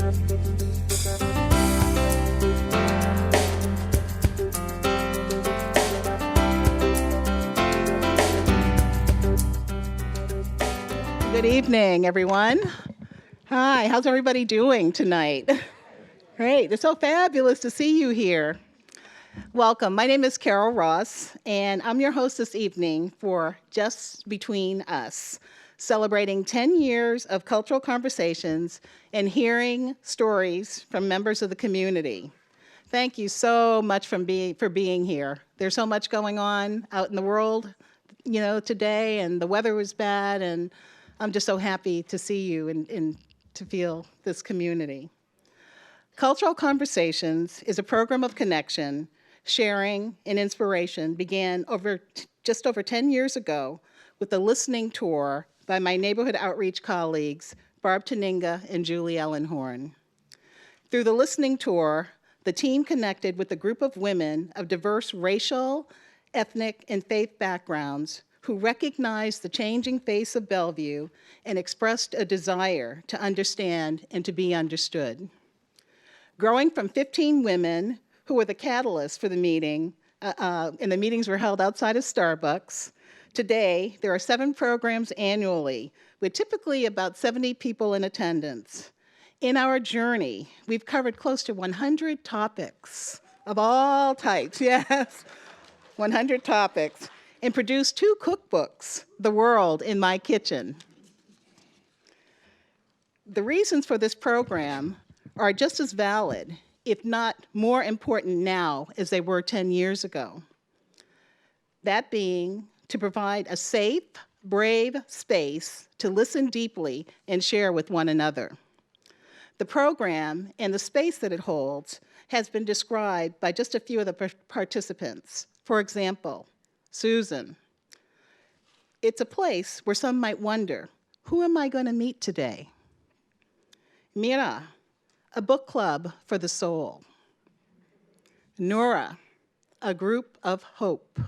Good evening, everyone. Hi, how's everybody doing tonight? Great, it's so fabulous to see you here. Welcome, my name is Carol Ross, and I'm your host this evening for Just Between Us, celebrating 10 years of cultural conversations and hearing stories from members of the community. Thank you so much for being here. There's so much going on out in the world, today, and the weather was bad, and I'm just so happy to see you and to feel this community. Cultural Conversations is a program of connection, sharing, and inspiration began just over 10 years ago with a listening tour by my neighborhood outreach colleagues, Barb Taninga and Julie Ellenhorn. Through the listening tour, the team connected with a group of women of diverse racial, ethnic, and faith backgrounds who recognized the changing face of Bellevue and expressed a desire to understand and to be understood. Growing from 15 women who were the catalyst for the meeting, and the meetings were held outside of Starbucks, today there are 7 programs annually with typically about 70 people in attendance. In our journey, we've covered close to 100 topics of all types, yes, 100 topics, and produced 2 cookbooks, The World in My Kitchen. The reasons for this program are just as valid, if not more important now as they were 10 years ago. That being to provide a safe, brave space to listen deeply and share with one another. The program and the space that it holds has been described by just a few of the participants. For example, Susan. It's a place where some might wonder, who am I going to meet today? Mira, a book club for the soul. Nora, a group of hope.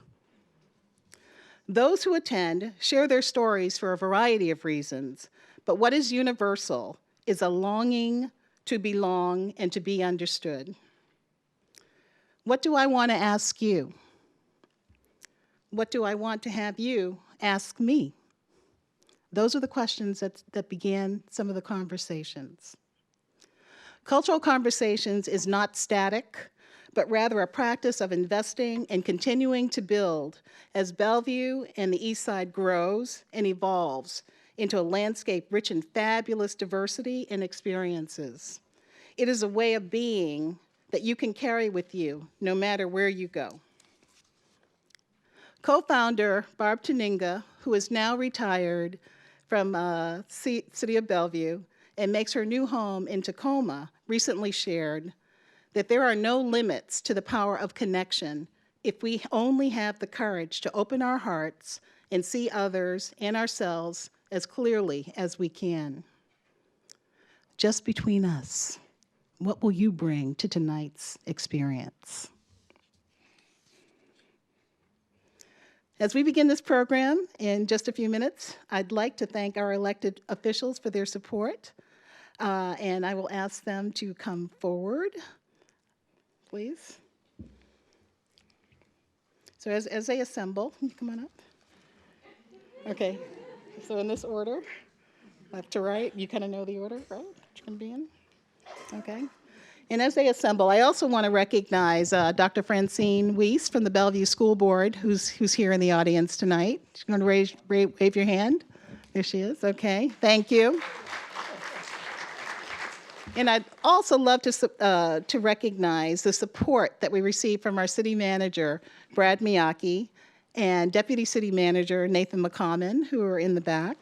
Those who attend share their stories for a variety of reasons, but what is universal is a longing to belong and to be understood. What do I want to ask you? What do I want to have you ask me? Those are the questions that began some of the conversations. Cultural Conversations is not static, but rather a practice of investing and continuing to build as Bellevue and the East Side grows and evolves into a landscape rich in fabulous diversity and experiences. It is a way of being that you can carry with you no matter where you go. Co-founder Barb Taninga, who is now retired from City of Bellevue and makes her new home in Tacoma, recently shared that there are no limits to the power of connection if we only have the courage to open our hearts and see others and ourselves as clearly as we can. Just between us, what will you bring to tonight's experience? As we begin this program in just a few minutes, I'd like to thank our elected officials for their support, and I will ask them to come forward, please. So as they assemble, come on up. Okay, so in this order, left to right, you kind of know the order, right? You're going to be in? Okay. And as they assemble, I also want to recognize Dr. Francine Weiss from the Bellevue School Board, who's here in the audience tonight. She's going to wave your hand. There she is. Okay, thank you. And I'd also love to recognize the support that we received from our city manager, Brad Miyake, and Deputy City Manager Nathan McCommon, who are in the back.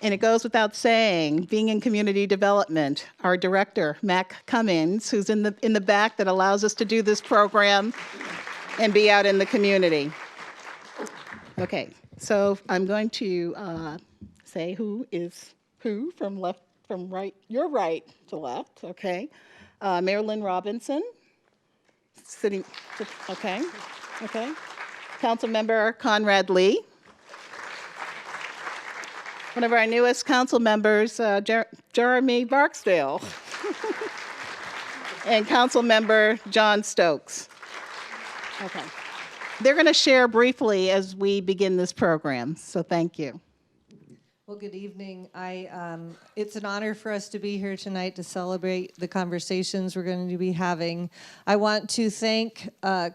And it goes without saying, being in community development, our director, Mac Cummins, who's in the back that allows us to do this program and be out in the community. Okay, so I'm going to say who is who from right, your right to left, okay. Marilyn Robinson, sitting, okay. Councilmember Conrad Lee. one of our newest council members, Jeremy Barksdale, and council member John Stokes. Okay. They're going to share briefly as we begin this program, so thank you. Well, good evening. It's an honor for us to be here tonight to celebrate the conversations we're going to be having. I want to thank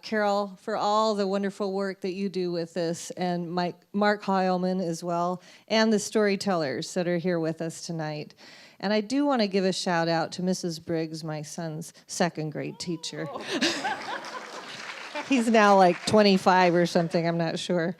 Carol for all the wonderful work that you do with this, and Mark Heilman as well, and the storytellers that are here with us tonight. And I do want to give a shout out to Mrs. Briggs, my son's second grade teacher. He's now like 25 or something, I'm not sure.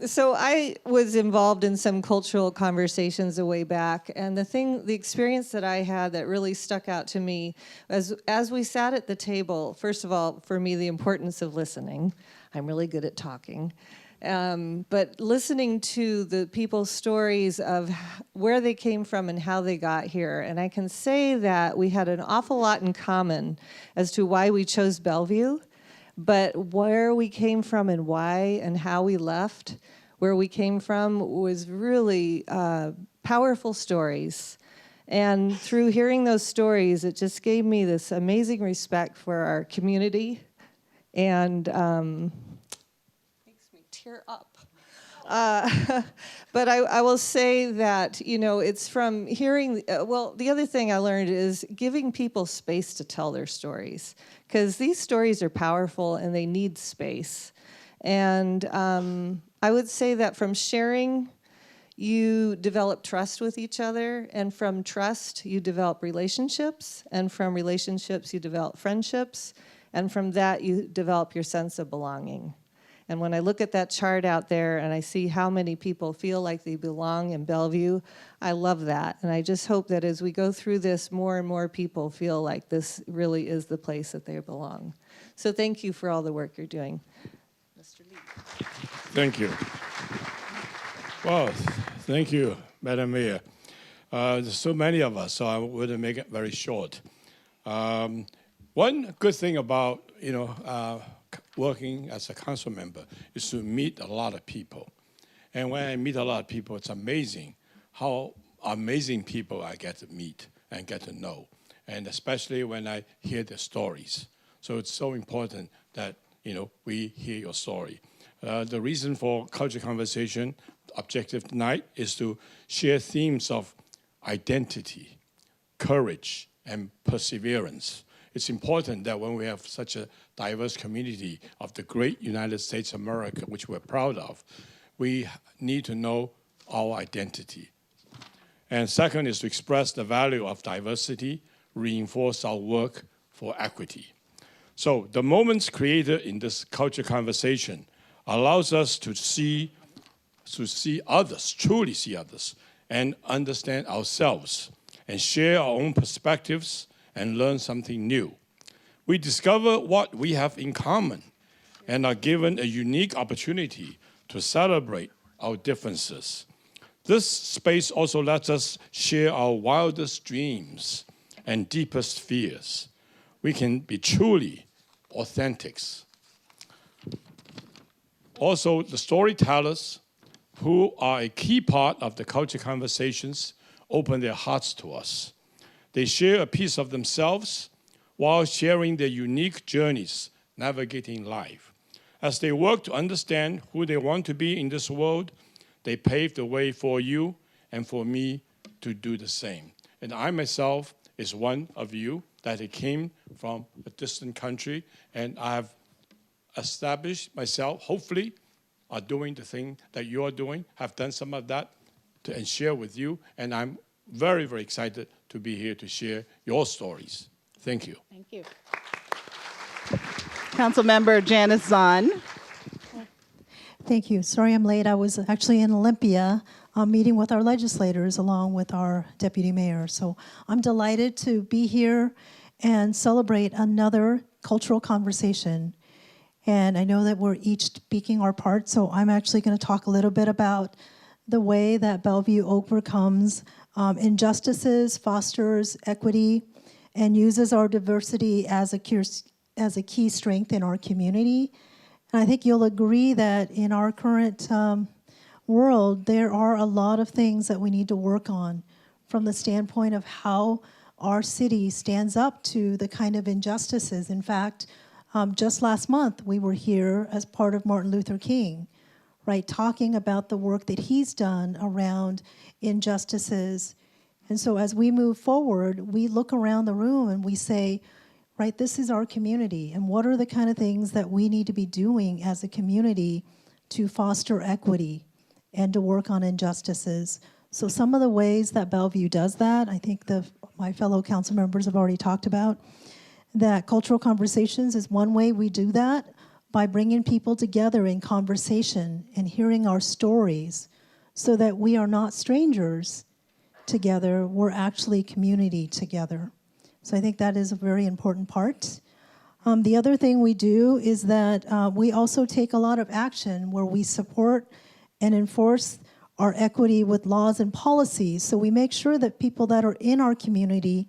So I was involved in some cultural conversations a way back, and the experience that I had that really stuck out to me as we sat at the table, first of all, for me, the importance of listening. I'm really good at talking. But listening to the people's stories of where they came from and how they got here. And I can say that we had an awful lot in common as to why we chose Bellevue. But where we came from and why and how we left, where we came from was really powerful stories. And through hearing those stories, it just gave me this amazing respect for our community and makes me tear up. But I will say that, it's from hearing, the other thing I learned is giving people space to tell their stories, because these stories are powerful and they need space. And I would say that from sharing, you develop trust with each other, and from trust, you develop relationships, and from relationships, you develop friendships, and from that, you develop your sense of belonging. And when I look at that chart out there and I see how many people feel like they belong in Bellevue, I love that. And I just hope that as we go through this, more and more people feel like this really is the place that they belong. So thank you for all the work you're doing. Mr. Lee. Thank you. Well, thank you, Madam Mayor. There's so many of us, so I will make it very short. One good thing about, working as a council member is to meet a lot of people. And when I meet a lot of people, it's amazing how amazing people I get to meet and get to know, and especially when I hear their stories. So it's so important that, we hear your story. The reason for Culture Conversation objective tonight is to share themes of identity, courage, and perseverance. It's important that when we have such a diverse community of the great United States of America, which we're proud of, we need to know our identity. And second is to express the value of diversity, reinforce our work for equity. So the moments created in this culture conversation allows us to see others, truly see others, and understand ourselves, and share our own perspectives, and learn something new. We discover what we have in common and are given a unique opportunity to celebrate our differences. This space also lets us share our wildest dreams and deepest fears. We can be truly authentic. Also, the storytellers, who are a key part of the culture conversations, open their hearts to us. They share a piece of themselves while sharing their unique journeys navigating life. As they work to understand who they want to be in this world, they pave the way for you and for me to do the same. And I myself is one of you that came from a distant country, and I have established myself, hopefully, are doing the thing that you are doing, have done some of that and share with you, and I'm very, very excited to be here to share your stories. Thank you. Thank you. Councilmember Janice Zahn. Thank you. Sorry I'm late. I was actually in Olympia meeting with our legislators along with our deputy mayor. So I'm delighted to be here and celebrate another cultural conversation. And I know that we're each speaking our part, so I'm actually going to talk a little bit about the way that Bellevue overcomes injustices, fosters equity, and uses our diversity as a key strength in our community. And I think you'll agree that in our current world, there are a lot of things that we need to work on from the standpoint of how our city stands up to the kind of injustices. In fact, just last month, we were here as part of Martin Luther King, right, talking about the work that he's done around injustices. And so as we move forward, we look around the room and we say, right, this is our community, and what are the kind of things that we need to be doing as a community to foster equity and to work on injustices. So some of the ways that Bellevue does that, I think my fellow council members have already talked about, that Cultural Conversations is one way we do that, by bringing people together in conversation and hearing our stories so that we are not strangers together, we're actually community together. So I think that is a very important part. The other thing we do is that we also take a lot of action where we support and enforce our equity with laws and policies. So we make sure that people that are in our community,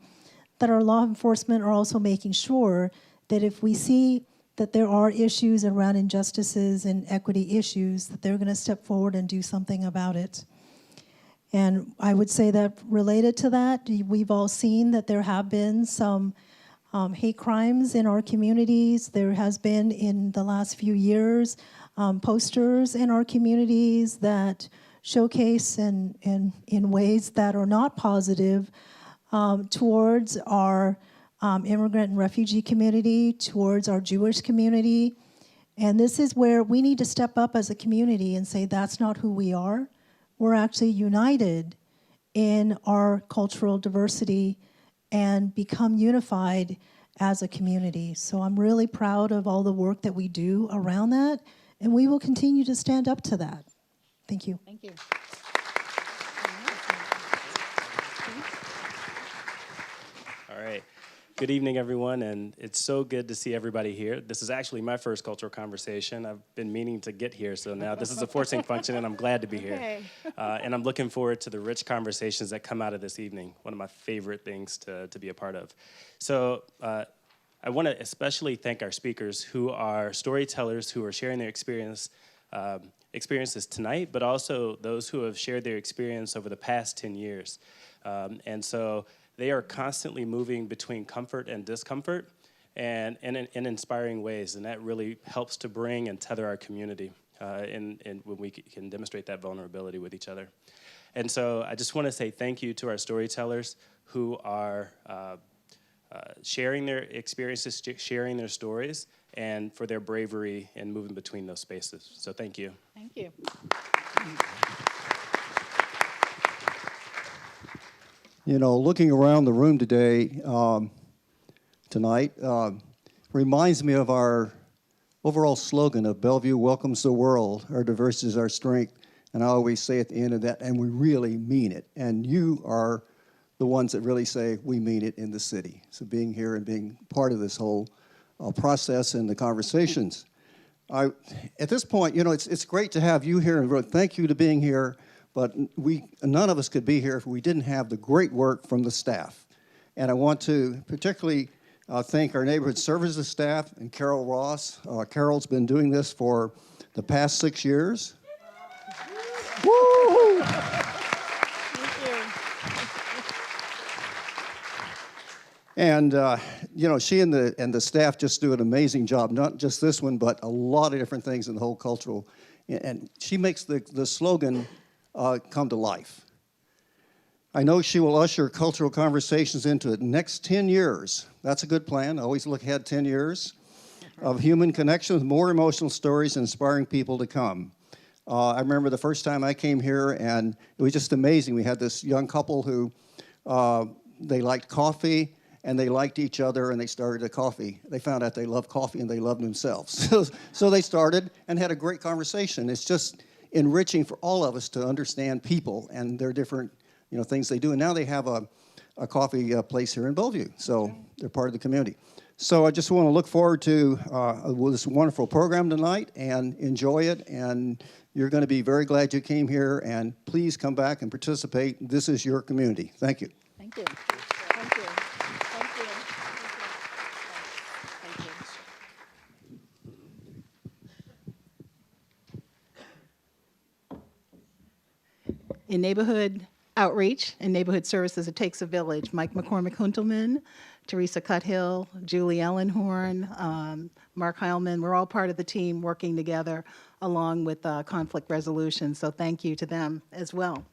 that our law enforcement are also making sure that if we see that there are issues around injustices and equity issues, that they're going to step forward and do something about it. And I would say that related to that, we've all seen that there have been some hate crimes in our communities. There has been, in the last few years, posters in our communities that showcase in ways that are not positive towards our immigrant and refugee community, towards our Jewish community. And this is where we need to step up as a community and say that's not who we are. We're actually united in our cultural diversity and become unified as a community. So I'm really proud of all the work that we do around that, and we will continue to stand up to that. Thank you. Thank you. All right. Good evening, everyone, and it's so good to see everybody here. This is actually my first cultural conversation. I've been meaning to get here, so now this is a forcing function, and I'm glad to be here. Okay. And I'm looking forward to the rich conversations that come out of this evening, one of my favorite things to be a part of. So I want to especially thank our speakers who are storytellers who are sharing their experiences tonight, but also those who have shared their experience over the past 10 years. And so they are constantly moving between comfort and discomfort and in inspiring ways, and that really helps to bring and tether our community and when we can demonstrate that vulnerability with each other. And so I just want to say thank you to our storytellers who are sharing their experiences, sharing their stories, and for their bravery in moving between those spaces. So thank you. Thank you. You know, looking around the room today, tonight, reminds me of our overall slogan of Bellevue welcomes the world, our diversity is our strength. And I always say at the end of that, and we really mean it. And you are the ones that really say we mean it in the city. So being here and being part of this whole process and the conversations. At this point, you know, it's great to have you here, and really thank you to being here. But none of us could be here if we didn't have the great work from the staff. And I want to particularly thank our neighborhood services staff and Carol Ross. Carol's been doing this for the past 6 years. Woo! And you know, she and the staff just do an amazing job. Not just this one, but a lot of different things in the whole cultural. And she makes the slogan come to life. I know she will usher cultural conversations into the next 10 years. That's a good plan. Always look ahead 10 years of human connection with more emotional stories and inspiring people to come. I remember the first time I came here, and it was just amazing. We had this young couple who they liked coffee, and they liked each other, and they started a coffee. They found out they loved coffee, and they loved themselves. So they started and had a great conversation. It's just enriching for all of us to understand people and their different, you know, things they do. And now they have a coffee place here in Bellevue, so they're part of the community. So I just want to look forward to this wonderful program tonight and enjoy it. And you're going to be very glad you came here. And please come back and participate. This is your community. Thank you. Thank you. Thank you. Thank you. Thank you. In neighborhood outreach and neighborhood services, it takes a village. Mike McCormick-Huntelman, Teresa Cuthill, Julie Ellenhorn, Mark Heilman, we're all part of the team working together along with conflict resolution, so thank you to them as well.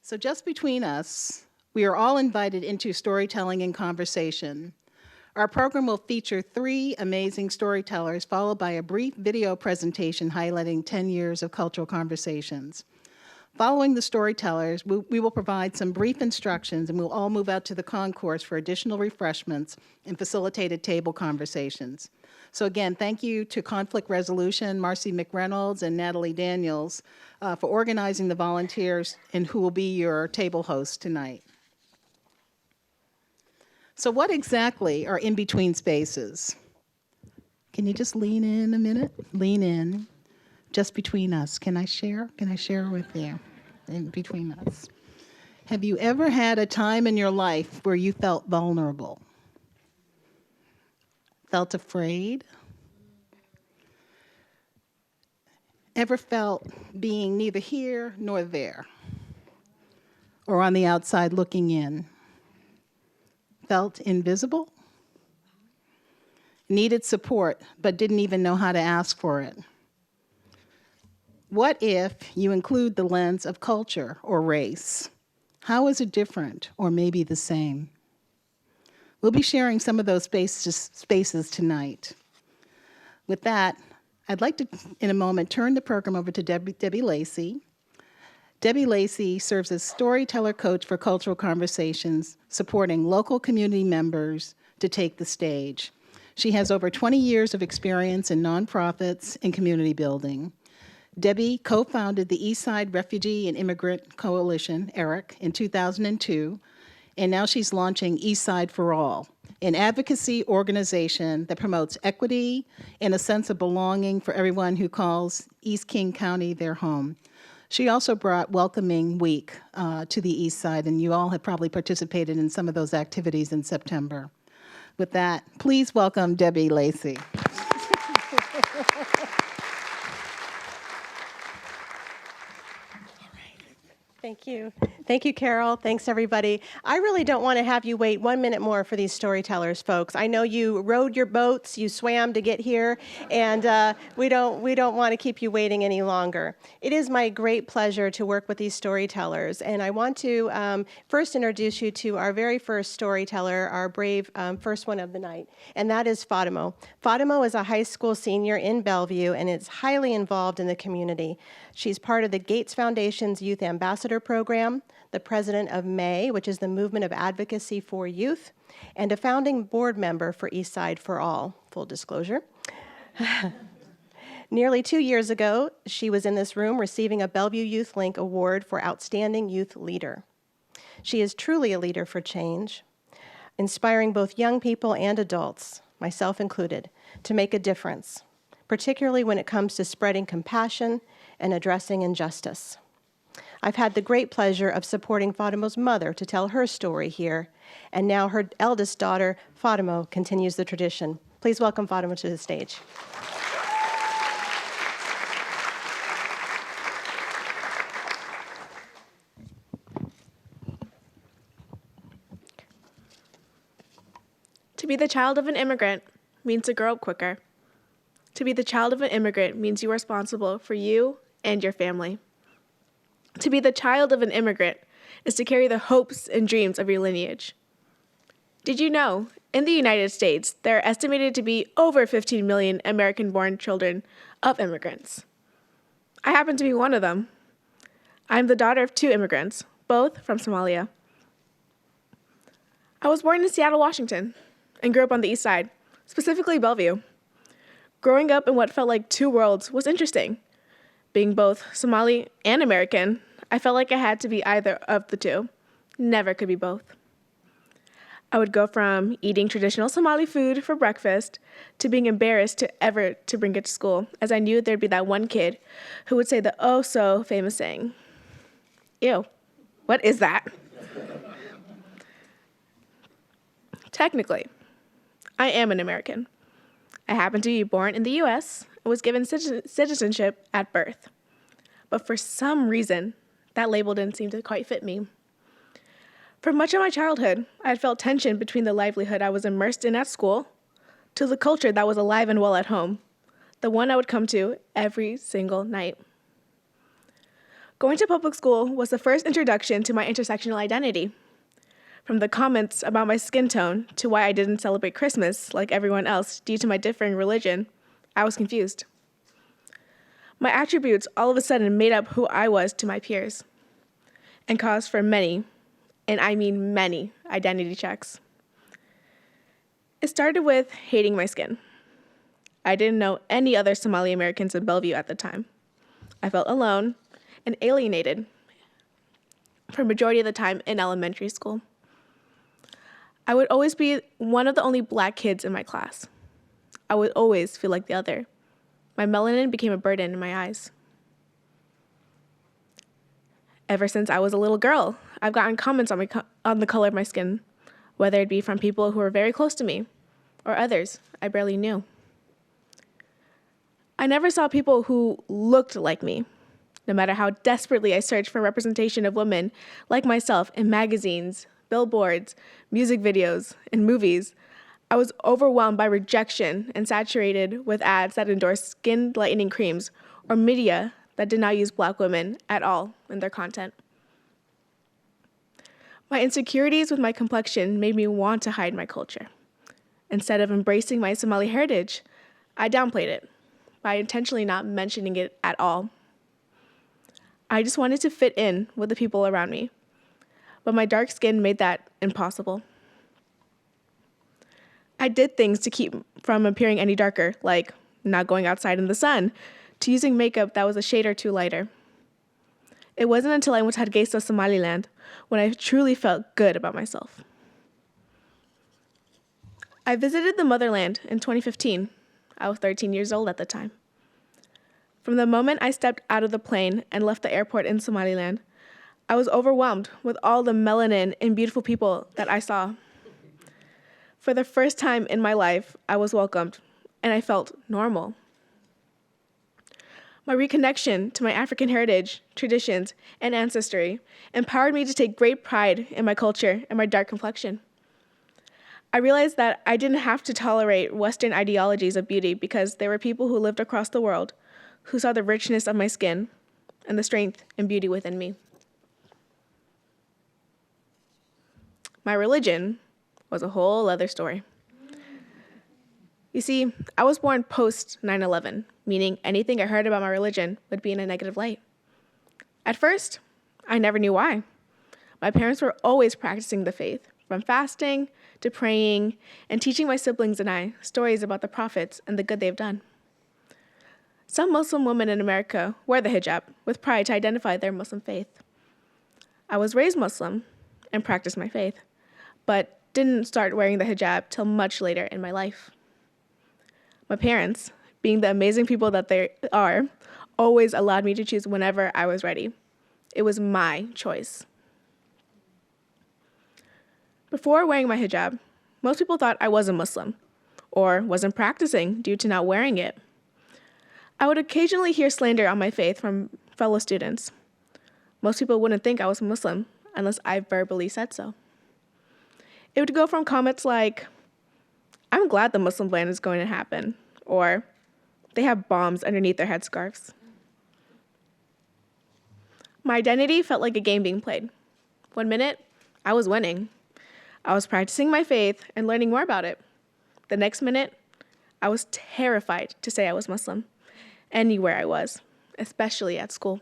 So just between us, we are all invited into storytelling and conversation. Our program will feature 3 amazing storytellers, followed by a brief video presentation highlighting 10 years of cultural conversations. Following the storytellers, we will provide some brief instructions, and we'll all move out to the concourse for additional refreshments and facilitated table conversations. So again, thank you to Conflict Resolution, Marcy McReynolds and Natalie Daniels for organizing the volunteers and who will be your table hosts tonight. So what exactly are in-between spaces? Can you just lean in a minute? Lean in. Just between us. Can I share? Can I share with you? In between us. Have you ever had a time in your life where you felt vulnerable? Felt afraid? Ever felt being neither here nor there? Or on the outside looking in? Felt invisible? Needed support, but didn't even know how to ask for it? What if you include the lens of culture or race? How is it different or maybe the same? We'll be sharing some of those spaces tonight. With that, I'd like to, in a moment, turn the program over to Debbie Lacey. Debbie Lacey serves as storyteller coach for cultural conversations, supporting local community members to take the stage. She has over 20 years of experience in nonprofits and community building. Debbie co-founded the Eastside Refugee and Immigrant Coalition, ERIC, in 2002, and now she's launching Eastside for All, an advocacy organization that promotes equity and a sense of belonging for everyone who calls East King County their home. She also brought Welcoming Week to the East Side, and you all have probably participated in some of those activities in September. With that, please welcome Debbie Lacey. Thank you. Thank you, Carol. Thanks, everybody. I really don't want to have you wait 1 minute more for these storytellers, folks. I know you rowed your boats, you swam to get here, and we don't want to keep you waiting any longer. It is my great pleasure to work with these storytellers, and I want to first introduce you to our very first storyteller, our brave first one of the night, and that is Fadimo. Fadimo is a high school senior in Bellevue and is highly involved in the community. She's part of the Gates Foundation's Youth Ambassador Program, the president of MAY, which is the Movement of Advocacy for Youth, and a founding board member for Eastside for All, full disclosure. Nearly 2 years ago, she was in this room receiving a Bellevue Youth Link Award for Outstanding Youth Leader. She is truly a leader for change, inspiring both young people and adults, myself included, to make a difference, particularly when it comes to spreading compassion and addressing injustice. I've had the great pleasure of supporting Fadimo's mother to tell her story here, and now her eldest daughter, Fadimo, continues the tradition. Please welcome Fadimo to the stage. To be the child of an immigrant means to grow up quicker. To be the child of an immigrant means you are responsible for you and your family. To be the child of an immigrant is to carry the hopes and dreams of your lineage. Did you know, in the United States, there are estimated to be over 15 million American-born children of immigrants? I happen to be one of them. I'm the daughter of 2 immigrants, both from Somalia. I was born in Seattle, Washington, and grew up on the East Side, specifically Bellevue. Growing up in what felt like 2 worlds was interesting. Being both Somali and American, I felt like I had to be either of the 2. Never could be both. I would go from eating traditional Somali food for breakfast to being embarrassed to bring it to school, as I knew there'd be that one kid who would say the oh-so-famous saying, "Ew, what is that?" Technically, I am an American. I happened to be born in the US and was given citizenship at birth. But for some reason, that label didn't seem to quite fit me. For much of my childhood, I had felt tension between the livelihood I was immersed in at school to the culture that was alive and well at home, the one I would come to every single night. Going to public school was the first introduction to my intersectional identity. From the comments about my skin tone to why I didn't celebrate Christmas like everyone else due to my differing religion, I was confused. My attributes all of a sudden made up who I was to my peers and caused for many, and I mean many, identity checks. It started with hating my skin. I didn't know any other Somali Americans in Bellevue at the time. I felt alone and alienated for the majority of the time in elementary school. I would always be one of the only black kids in my class. I would always feel like the other. My melanin became a burden in my eyes. Ever since I was a little girl, I've gotten comments on the color of my skin, whether it be from people who are very close to me or others I barely knew. I never saw people who looked like me, no matter how desperately I searched for representation of women like myself in magazines, billboards, music videos, and movies. I was overwhelmed by rejection and saturated with ads that endorsed skin lightening creams or media that did not use Black women at all in their content. My insecurities with my complexion made me want to hide my culture. Instead of embracing my Somali heritage, I downplayed it by intentionally not mentioning it at all. I just wanted to fit in with the people around me, but my dark skin made that impossible. I did things to keep from appearing any darker, like not going outside in the sun, to using makeup that was a shade or two lighter. It wasn't until I went to Hargeisa, Somaliland, when I truly felt good about myself. I visited the motherland in 2015. I was 13 years old at the time. From the moment I stepped out of the plane and left the airport in Somaliland, I was overwhelmed with all the melanin and beautiful people that I saw. For the first time in my life, I was welcomed, and I felt normal. My reconnection to my African heritage, traditions, and ancestry empowered me to take great pride in my culture and my dark complexion. I realized that I didn't have to tolerate Western ideologies of beauty because there were people who lived across the world who saw the richness of my skin and the strength and beauty within me. My religion was a whole other story. You see, I was born post 9/11, meaning anything I heard about my religion would be in a negative light. At first, I never knew why. My parents were always practicing the faith, from fasting to praying and teaching my siblings and I stories about the prophets and the good they've done. Some Muslim women in America wear the hijab with pride to identify their Muslim faith. I was raised Muslim and practiced my faith, but didn't start wearing the hijab till much later in my life. My parents, being the amazing people that they are, always allowed me to choose whenever I was ready. It was my choice. Before wearing my hijab, most people thought I wasn't Muslim or wasn't practicing due to not wearing it. I would occasionally hear slander on my faith from fellow students. Most people wouldn't think I was Muslim unless I verbally said so. It would go from comments like, "I'm glad the Muslim ban is going to happen," or "They have bombs underneath their headscarves." My identity felt like a game being played. One minute, I was winning. I was practicing my faith and learning more about it. The next minute, I was terrified to say I was Muslim, anywhere I was, especially at school.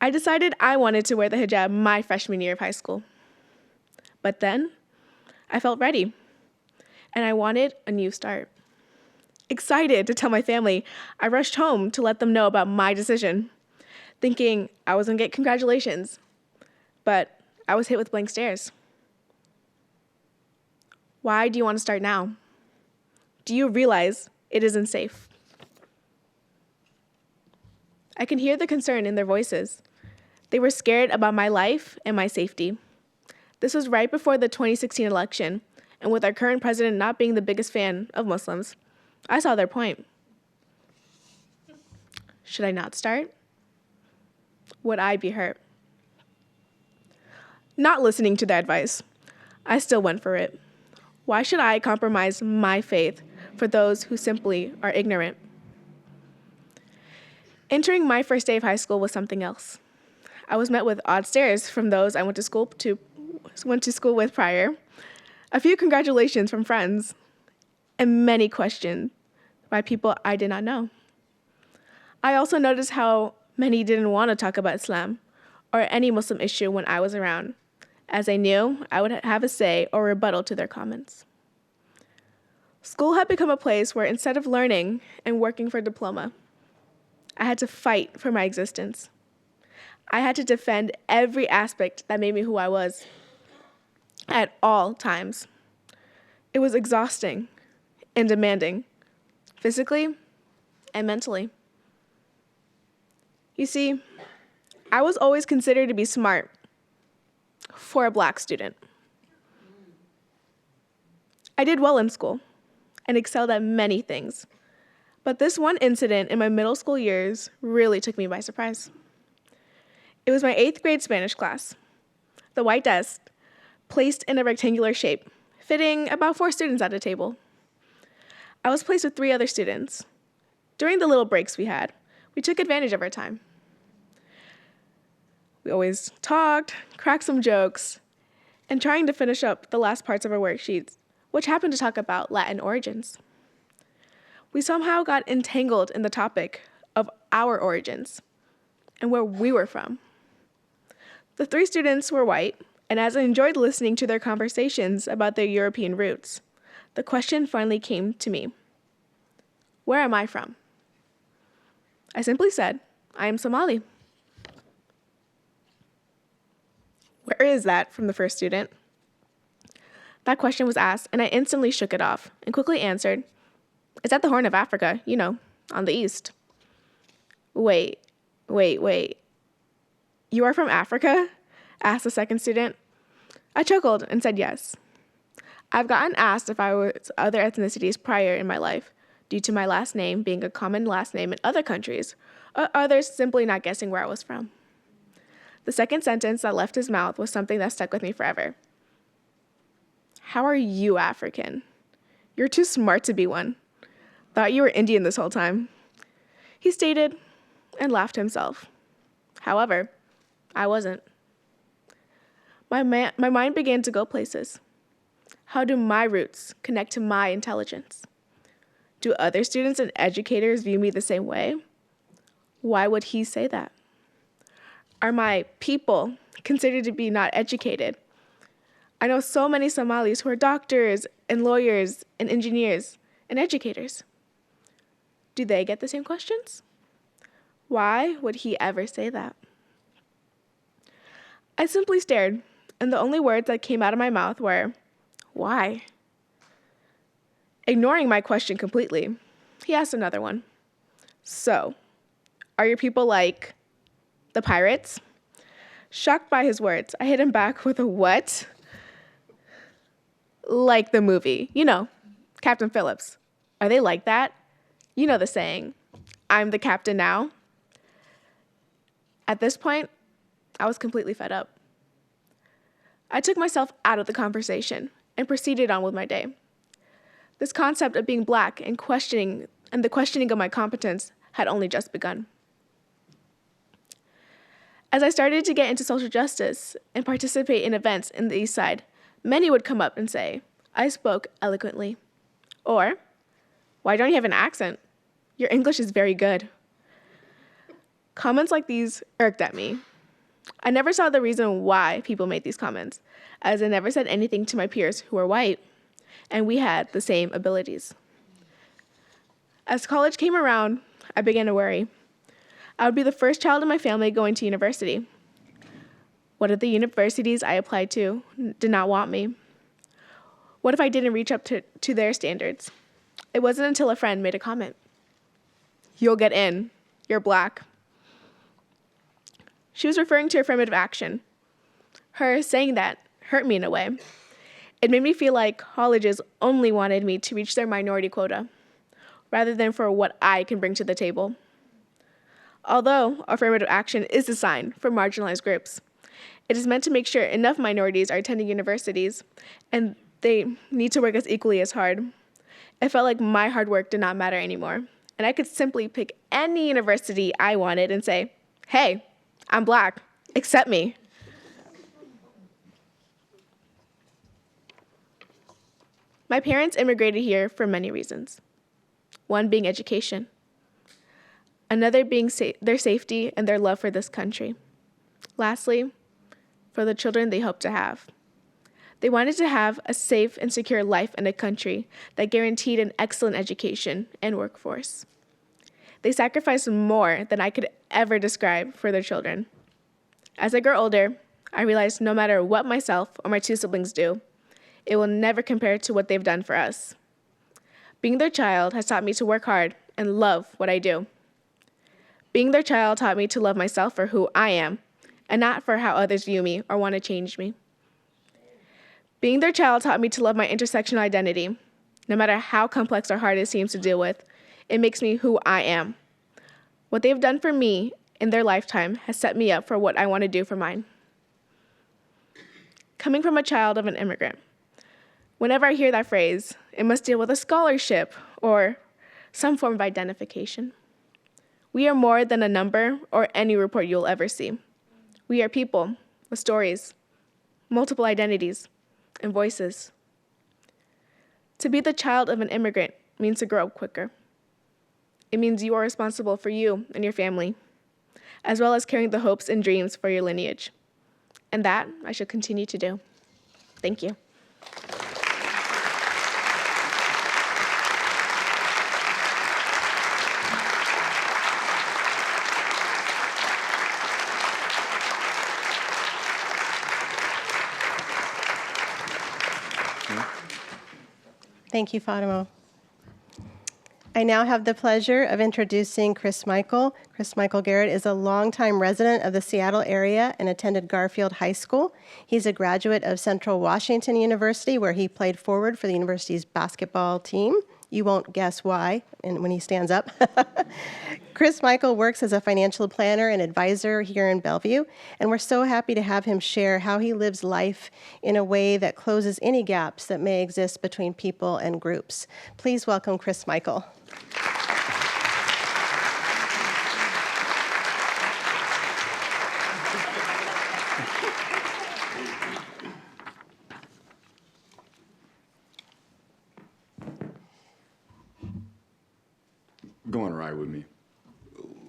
I decided I wanted to wear the hijab my freshman year of high school. But then, I felt ready, and I wanted a new start. Excited to tell my family, I rushed home to let them know about my decision, thinking I was gonna get congratulations, but I was hit with blank stares. Why do you want to start now? Do you realize it isn't safe? I can hear the concern in their voices. They were scared about my life and my safety. This was right before the 2016 election, and with our current president not being the biggest fan of Muslims, I saw their point. Should I not start? Would I be hurt? Not listening to their advice, I still went for it. Why should I compromise my faith for those who simply are ignorant? Entering my first day of high school was something else. I was met with odd stares from those I went to school with prior, a few congratulations from friends, and many questions by people I did not know. I also noticed how many didn't want to talk about Islam or any Muslim issue when I was around, as they knew I would have a say or rebuttal to their comments. School had become a place where instead of learning and working for a diploma, I had to fight for my existence. I had to defend every aspect that made me who I was at all times. It was exhausting and demanding, physically and mentally. You see, I was always considered to be smart for a Black student. I did well in school and excelled at many things, but this one incident in my middle school years really took me by surprise. It was my 8th grade Spanish class. The white desk, placed in a rectangular shape, fitting about 4 students at a table. I was placed with 3 other students. During the little breaks we had, we took advantage of our time. We always talked, cracked some jokes, and trying to finish up the last parts of our worksheets, which happened to talk about Latin origins. We somehow got entangled in the topic of our origins and where we were from. The 3 students were white, and as I enjoyed listening to their conversations about their European roots, the question finally came to me. Where am I from? I simply said, I am Somali. Where is that? From the first student. That question was asked, and I instantly shook it off and quickly answered, it's at the Horn of Africa, on the east. Wait. You are from Africa? Asked the second student. I chuckled and said yes. I've gotten asked if I was other ethnicities prior in my life, due to my last name being a common last name in other countries, or others simply not guessing where I was from. The second sentence that left his mouth was something that stuck with me forever. How are you African? You're too smart to be one. Thought you were Indian this whole time. He stated and laughed himself. However, I wasn't. My mind began to go places. How do my roots connect to my intelligence? Do other students and educators view me the same way? Why would he say that? Are my people considered to be not educated? I know so many Somalis who are doctors and lawyers and engineers and educators. Do they get the same questions? Why would he ever say that? I simply stared, and the only words that came out of my mouth were, why? Ignoring my question completely, he asked another one. So, are your people like the pirates? Shocked by his words, I hit him back with a what? Like the movie, Captain Phillips. Are they like that? You know the saying, I'm the captain now. At this point, I was completely fed up. I took myself out of the conversation and proceeded on with my day. This concept of being Black and the questioning of my competence had only just begun. As I started to get into social justice and participate in events in the East Side, many would come up and say, I spoke eloquently. Or, why don't you have an accent? Your English is very good. Comments like these irked at me. I never saw the reason why people made these comments, as I never said anything to my peers who were white, and we had the same abilities. As college came around, I began to worry. I would be the first child in my family going to university. What if the universities I applied to did not want me? What if I didn't reach up to their standards? It wasn't until a friend made a comment. You'll get in. You're Black. She was referring to affirmative action. Her saying that hurt me in a way. It made me feel like colleges only wanted me to reach their minority quota, rather than for what I can bring to the table. Although affirmative action is designed for marginalized groups, it is meant to make sure enough minorities are attending universities, and they need to work as equally as hard. It felt like my hard work did not matter anymore, and I could simply pick any university I wanted and say, hey, I'm Black, accept me. My parents immigrated here for many reasons. One being education, another being their safety and their love for this country. Lastly, for the children they hope to have. They wanted to have a safe and secure life in a country that guaranteed an excellent education and workforce. They sacrificed more than I could ever describe for their children. As I grow older, I realize no matter what myself or my two siblings do, it will never compare to what they've done for us. Being their child has taught me to work hard and love what I do. Being their child taught me to love myself for who I am, and not for how others view me or want to change me. Being their child taught me to love my intersectional identity. No matter how complex or hard it seems to deal with, it makes me who I am. What they've done for me in their lifetime has set me up for what I want to do for mine. Coming from a child of an immigrant, whenever I hear that phrase, it must deal with a scholarship or some form of identification. We are more than a number or any report you'll ever see. We are people with stories, multiple identities, and voices. To be the child of an immigrant means to grow up quicker. It means you are responsible for you and your family, as well as carrying the hopes and dreams for your lineage. And that I shall continue to do. Thank you. Thank you, Fatima. I now have the pleasure of introducing Chris Michael. Chris Michael Garrett is a longtime resident of the Seattle area and attended Garfield High School. He's a graduate of Central Washington University, where he played forward for the university's basketball team. You won't guess why when he stands up. Chris Michael works as a financial planner and advisor here in Bellevue, and we're so happy to have him share how he lives life in a way that closes any gaps that may exist between people and groups. Please welcome Chris Michael. Going right with me.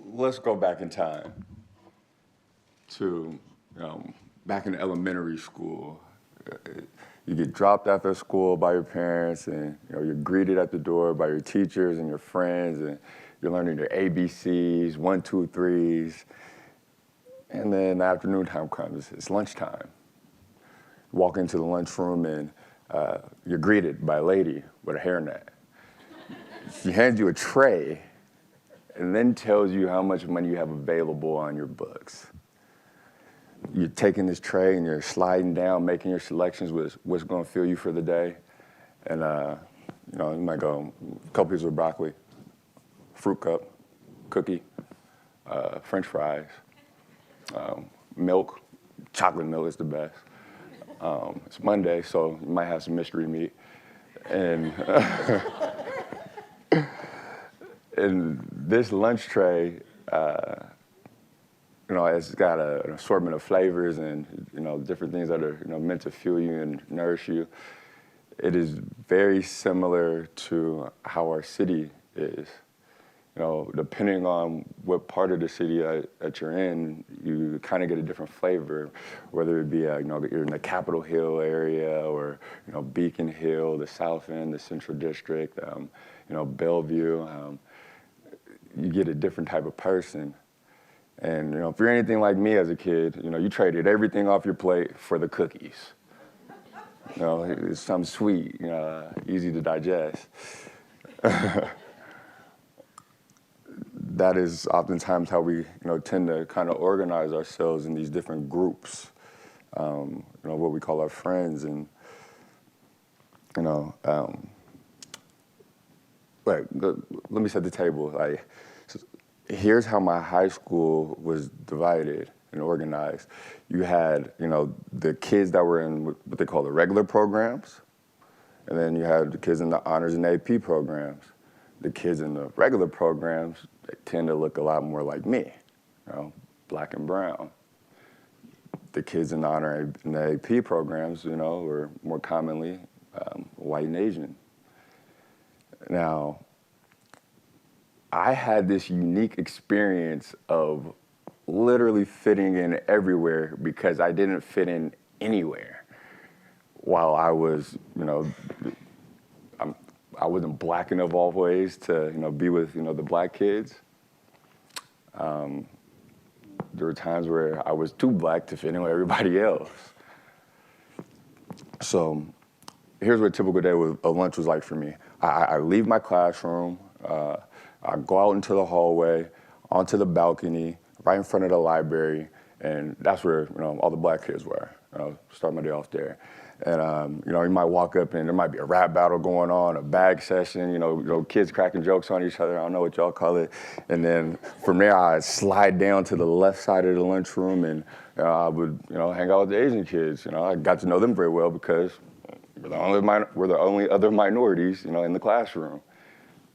Let's go back in time to back in elementary school. You get dropped after school by your parents, and you're greeted at the door by your teachers and your friends, and you're learning your ABCs, 1, 2, 3s. And then the afternoon time comes, it's lunchtime. You walk into the lunchroom and you're greeted by a lady with a hairnet. She hands you a tray and then tells you how much money you have available on your books. You're taking this tray and you're sliding down, making your selections with what's going to fill you for the day. And you might go a couple pieces of broccoli, fruit cup, cookie, French fries, milk. Chocolate milk is the best. It's Monday, so you might have some mystery meat. And and this lunch tray, it's got an assortment of flavors and different things that are meant to fuel you and nourish you. It is very similar to how our city is. Depending on what part of the city that you're in, you kind of get a different flavor, whether it be you're in the Capitol Hill area or Beacon Hill, the South End, the Central District, Bellevue. You get a different type of person. And if you're anything like me as a kid, you traded everything off your plate for the cookies. It's something sweet, easy to digest. That is oftentimes how we tend to kind of organize ourselves in these different groups, what we call our friends. And you know, let me set the table. Like, here's how my high school was divided and organized. You had, you know, the kids that were in what they call the regular programs, and then you had the kids in the honors and AP programs. The kids in the regular programs, they tend to look a lot more like me, you know, black and brown. The kids in the honor and the AP programs, you know, were more commonly white and Asian. Now, I had this unique experience of literally fitting in everywhere because I didn't fit in anywhere. While I was, you know, I wasn't black enough all ways to, you know, be with, you know, the black kids. There were times where I was too black to fit in with everybody else. So here's what a typical day of lunch was like for me. I leave my classroom, I go out into the hallway, onto the balcony, right in front of the library, and that's where, you know, all the black kids were. Start my day off there. And, you know, you might walk up and there might be a rap battle going on, a bag session, you know, kids cracking jokes on each other. I don't know what y'all call it. And then from there, I'd slide down to the left side of the lunchroom and I would, you know, hang out with the Asian kids. You know, I got to know them very well because we're the only other minorities, you know, in the classroom.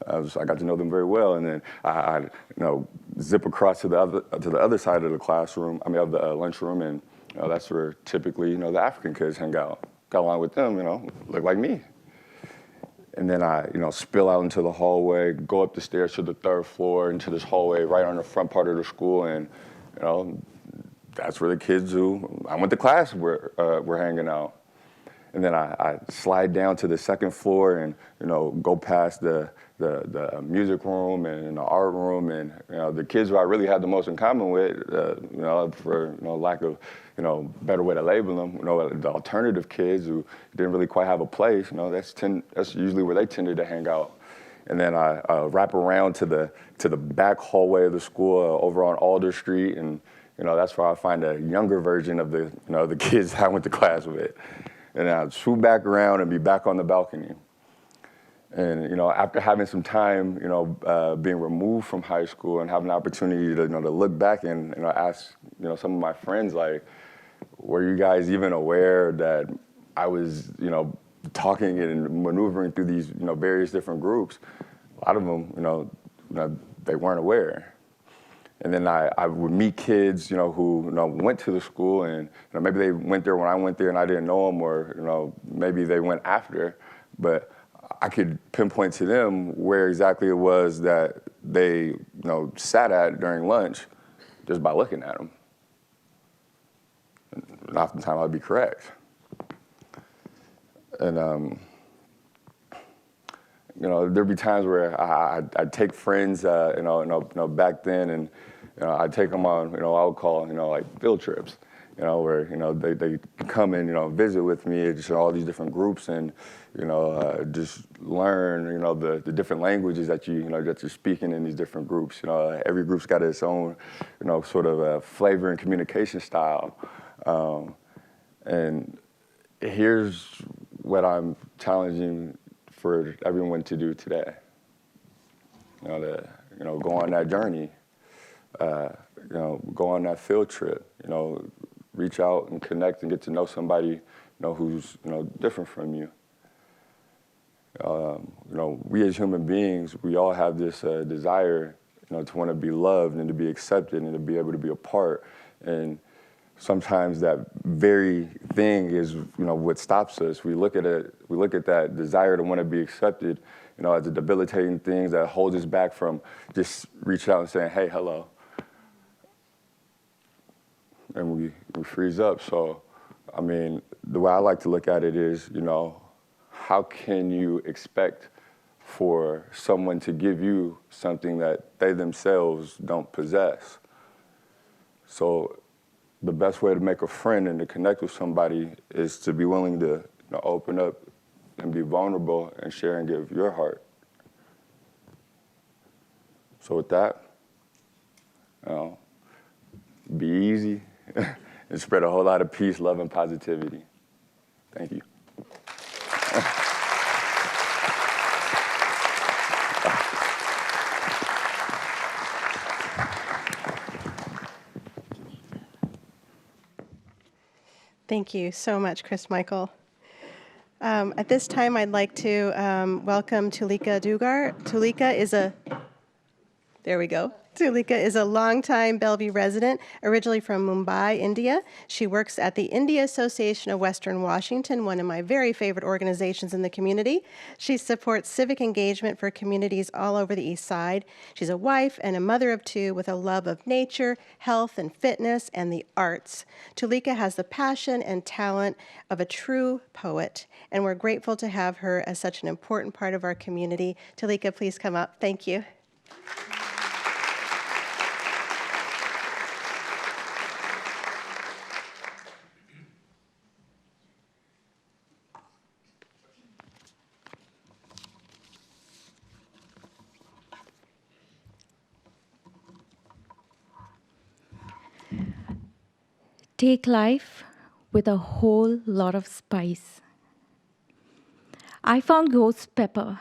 So I got to know them very well. And then I you know, zip across to the other side of the classroom, of the lunchroom, and you know, that's where typically, you know, the African kids hang out. Got along with them, you know, look like me. And then I, you know, spill out into the hallway, go up the stairs to the 3rd floor, into this hallway right on the front part of the school, and, you know, that's where the kids who I went to class were hanging out. And then I slide down to the 2nd floor and, you know, go past the music room and the art room, and, you know, the kids who I really had the most in common with, you know, for, you know, lack of, you know, better way to label them, you know, the alternative kids who didn't really quite have a place, you know, that's usually where they tended to hang out. And then I wrap around to the back hallway of the school over on Alder Street, and, you know, that's where I find a younger version of the, you know, the kids I went to class with. And I'd swoop back around and be back on the balcony. And, you know, after having some time, you know, being removed from high school and having the opportunity to, you know, to look back and, you know, ask, you know, some of my friends, like, were you guys even aware that I was, you know, talking and maneuvering through these, you know, various different groups? A lot of them, you know, they weren't aware. And then I would meet kids, you know, who, you know, went to the school, and, you know, maybe they went there when I went there and I didn't know them, or, you know, maybe they went after, but I could pinpoint to them where exactly it was that they, you know, sat at during lunch just by looking at them. And oftentimes I'd be correct. And, you know, there'd be times where I'd take friends, you know, back then, and, you know, I'd take them on, you know, I would call, you know, like field trips, you know, where, you know, they come and, you know, visit with me, just all these different groups, and, you know, just learn, you know, the different languages that you know, that you're speaking in these different groups. You know, every group's got its own, you know, sort of flavor and communication style. And here's what I'm challenging for everyone to do today. You know, go on that journey. You know, go on that field trip. You know, reach out and connect and get to know somebody, you know, who's, you know, different from you. You know, we as human beings, we all have this desire, you know, to want to be loved and to be accepted and to be able to be a part. And sometimes that very thing is, you know, what stops us. We look at it. We look at that desire to want to be accepted, you know, as a debilitating thing that holds us back from just reaching out and saying, "Hey, hello," and we freeze up. So, I mean, the way I like to look at it is, you know, how can you expect for someone to give you something that they themselves don't possess? So the best way to make a friend and to connect with somebody is to be willing to, you know, open up and be vulnerable and share and give your heart. So with that, you know, be easy and spread a whole lot of peace, love, and positivity. Thank you. Thank you so much, Chris Michael. At this time, I'd like to welcome Tulika Dugar. There we go. Tulika is a longtime Bellevue resident, originally from Mumbai, India. She works at the India Association of Western Washington, one of my very favorite organizations in the community. She supports civic engagement for communities all over the East Side. She's a wife and a mother of two with a love of nature, health and fitness, and the arts. Tulika has the passion and talent of a true poet, and we're grateful to have her as such an important part of our community. Tulika, please come up. Thank you. Take life with a whole lot of spice. I found ghost pepper.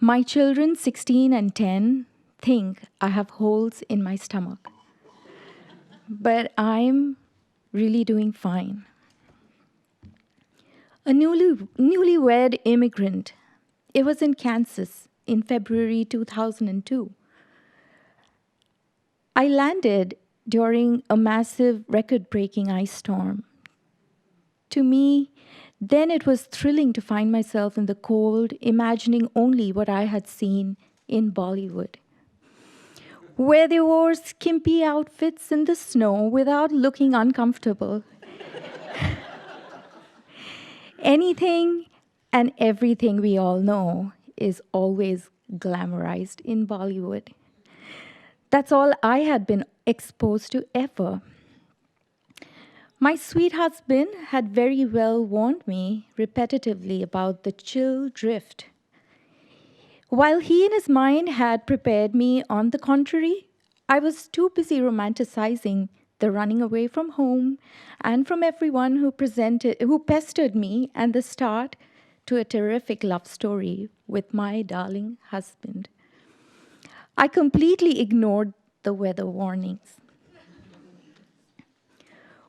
My children, 16 and 10, think I have holes in my stomach. But I'm really doing fine. A newlywed immigrant. It was in Kansas in February 2002. I landed during a massive record-breaking ice storm. To me, then it was thrilling to find myself in the cold, imagining only what I had seen in Bollywood, where they wore skimpy outfits in the snow without looking uncomfortable. Anything and everything we all know is always glamorized in Bollywood. That's all I had been exposed to ever. My sweet husband had very well warned me repetitively about the chill drift. While he in his mind had prepared me on the contrary, I was too busy romanticizing the running away from home and from everyone who pestered me, and the start to a terrific love story with my darling husband. I completely ignored the weather warnings.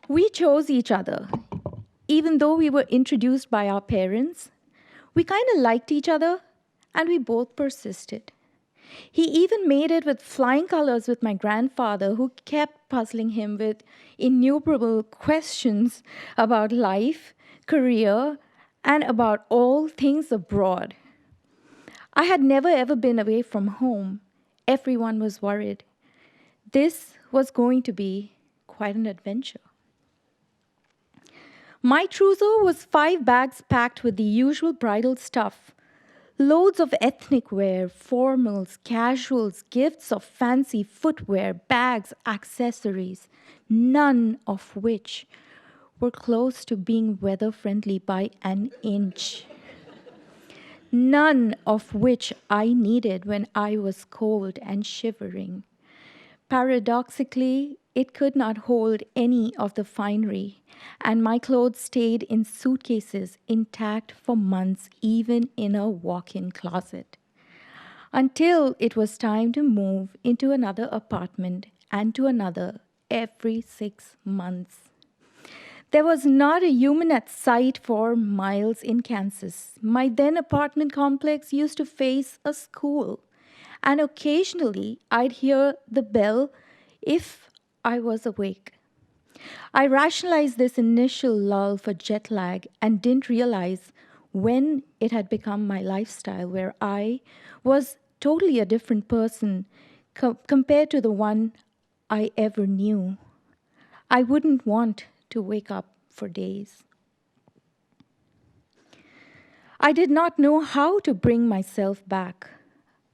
We chose each other. Even though we were introduced by our parents, we kind of liked each other, and we both persisted. He even made it with flying colors with my grandfather, who kept puzzling him with innumerable questions about life, career, and about all things abroad. I had never ever been away from home. Everyone was worried. This was going to be quite an adventure. My trousseau was 5 bags packed with the usual bridal stuff. Loads of ethnic wear, formals, casuals, gifts of fancy footwear, bags, accessories, none of which were close to being weather-friendly by an inch. None of which I needed when I was cold and shivering. Paradoxically, it could not hold any of the finery, and my clothes stayed in suitcases intact for months, even in a walk-in closet, until it was time to move into another apartment and to another every 6 months. There was not a human at sight for miles in Kansas. My then apartment complex used to face a school, and occasionally I'd hear the bell if I was awake. I rationalized this initial lull for jet lag and didn't realize when it had become my lifestyle, where I was totally a different person compared to the one I ever knew. I wouldn't want to wake up for days. I did not know how to bring myself back.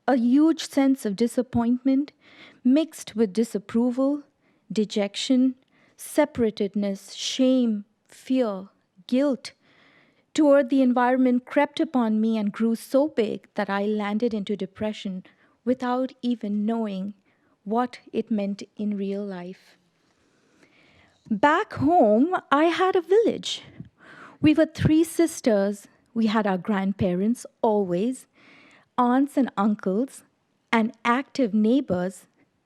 A huge sense of disappointment mixed with disapproval, dejection, separatedness, shame, fear, guilt toward the environment crept upon me and grew so big that I landed into depression without even knowing what it meant in real life. Back home, I had a village. We were 3 sisters. We had our grandparents always, aunts and uncles, and active neighbors.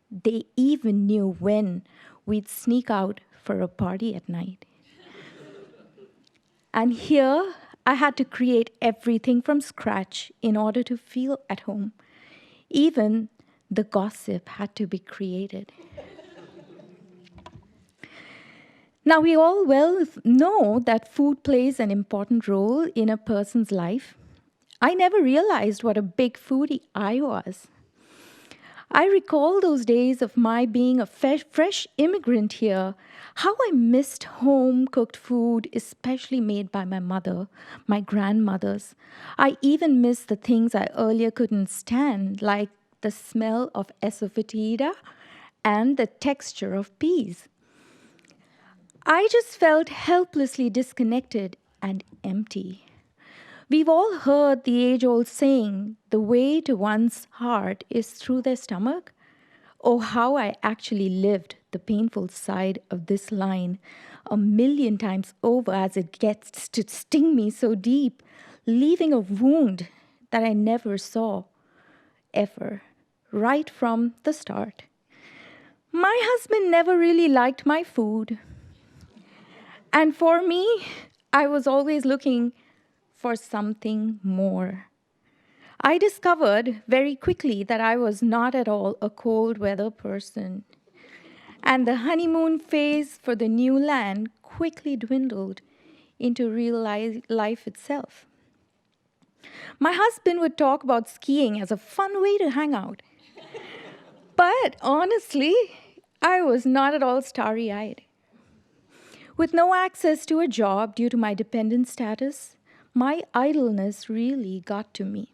They even knew when we'd sneak out for a party at night. And here, I had to create everything from scratch in order to feel at home. Even the gossip had to be created. Now, we all well know that food plays an important role in a person's life. I never realized what a big foodie I was. I recall those days of my being a fresh immigrant here, how I missed home-cooked food, especially made by my mother, my grandmothers. I even missed the things I earlier couldn't stand, like the smell of esofetida and the texture of peas. I just felt helplessly disconnected and empty. We've all heard the age-old saying, the way to one's heart is through their stomach. Oh, how I actually lived the painful side of this line 1,000,000 times over as it gets to sting me so deep, leaving a wound that I never saw, ever, right from the start. My husband never really liked my food. And for me, I was always looking for something more. I discovered very quickly that I was not at all a cold weather person. And the honeymoon phase for the new land quickly dwindled into real life itself. My husband would talk about skiing as a fun way to hang out. But honestly, I was not at all starry-eyed. With no access to a job due to my dependent status, my idleness really got to me.